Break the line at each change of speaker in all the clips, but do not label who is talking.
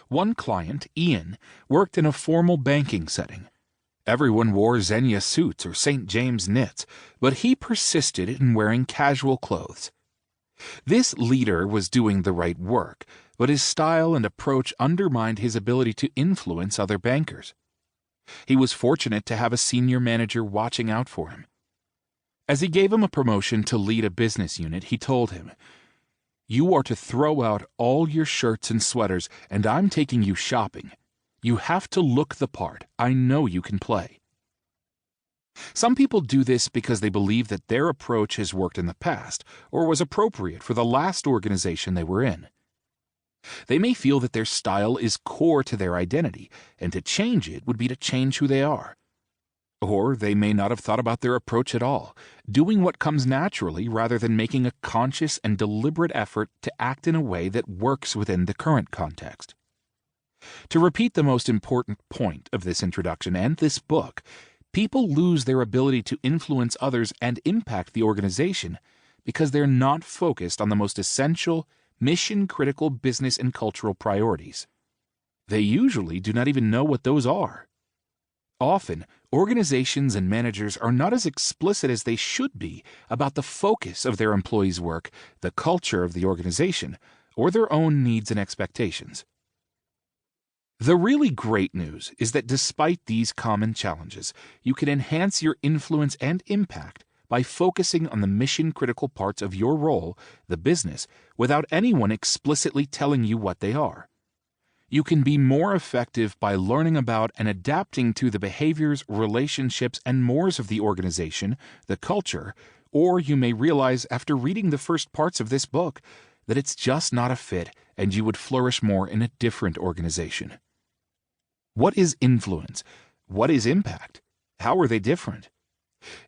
One client, Ian, worked in a formal banking setting. Everyone wore Xenia suits or St. James knits, but he persisted in wearing casual clothes. This leader was doing the right work, but his style and approach undermined his ability to influence other bankers. He was fortunate to have a senior manager watching out for him. As he gave him a promotion to lead a business unit, he told him, "You are to throw out all your shirts and sweaters, and I'm taking you shopping. You have to look the part. I know you can play." Some people do this because they believe that their approach has worked in the past or was appropriate for the last organization they were in. They may feel that their style is core to their identity, and to change it would be to change who they are. Or they may not have thought about their approach at all, doing what comes naturally rather than making a conscious and deliberate effort to act in a way that works within the current context. To repeat the most important point of this introduction and this book, people lose their ability to influence others and impact the organization because they're not focused on the most essential, mission-critical business and cultural priorities. They usually do not even know what those are. Often, organizations and managers are not as explicit as they should be about the focus of their employees' work, the culture of the organization, or their own needs and expectations. The really great news is that despite these common challenges, you can enhance your influence and impact by focusing on the mission-critical parts of your role, the business, without anyone explicitly telling you what they are. You can be more effective by learning about and adapting to the behaviors, relationships, and mores of the organization, the culture, or you may realize after reading the first parts of this book that it's just not a fit and you would flourish more in a different organization. What is influence? What is impact? How are they different?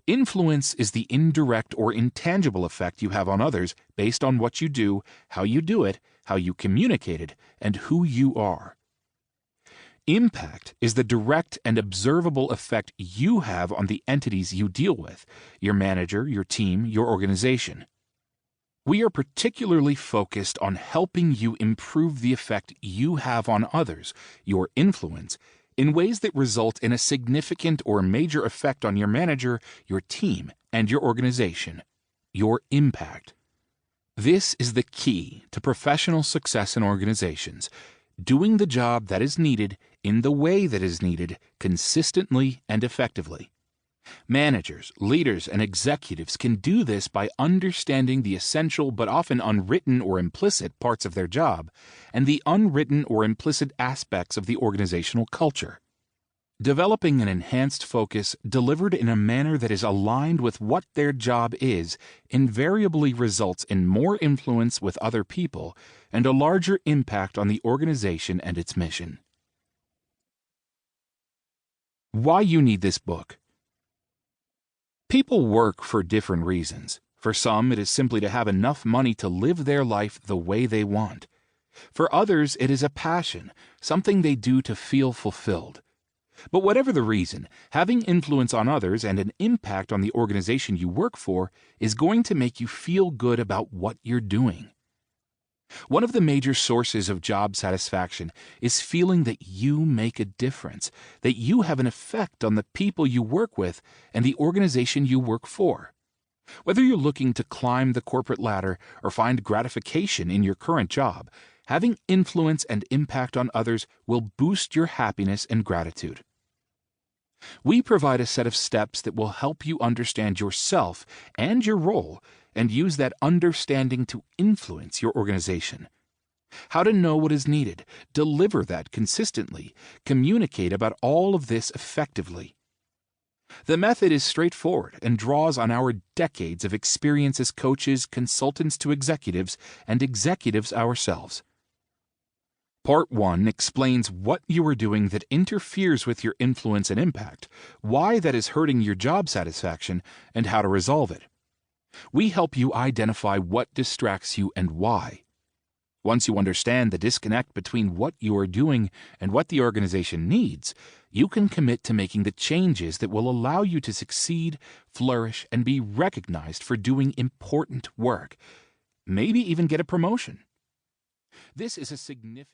Influence is the indirect or intangible effect you have on others based on what you do, how you communicate it, and who you are. Impact is the direct and observable effect you have on the entities you deal with, your manager, your team, your organization. We are particularly focused on helping you improve the effect you have on others, your influence, in ways that result in a significant or major effect on your manager, your team, and your organization, your impact. This is the key to professional success in organizations, doing the job that is needed in the way that is needed consistently and effectively. Managers, leaders, and executives can do this by understanding the essential but often unwritten or implicit parts of their job and the unwritten or implicit aspects of the organizational culture. Developing an enhanced focus delivered in a manner that is aligned with what their job is invariably results in more influence with other people and a larger impact on the organization and its mission. Why you need this book. People work for different reasons. For some, it is simply to have enough money to live their life the way they want. For others, it is a passion, something they do to feel fulfilled. But whatever the reason, having influence on others and an impact on the organization you work for is going to make you feel good about what you're doing. One of the major sources of job satisfaction is feeling that you make a difference, that you have an effect on the people you work with and the organization you work for. Whether you're looking to climb the corporate ladder or find gratification in your current job, having influence and impact on others will boost your happiness and gratitude. We provide a set of steps that will help you understand yourself and your role and use that understanding to influence your organization. How to know what is needed, deliver that consistently, communicate about all of this effectively. The method is straightforward and draws on our decades of experience as coaches, consultants to executives, and executives ourselves. Part 1 explains what you are doing that interferes with your influence and impact, why that is hurting your job satisfaction, and how to resolve it. We help you identify what distracts you and why. Once you understand the disconnect between what you are doing and what the organization needs, you can commit to making the changes that will allow you to succeed, flourish, and be recognized for doing important work, maybe even get a promotion. This is a significant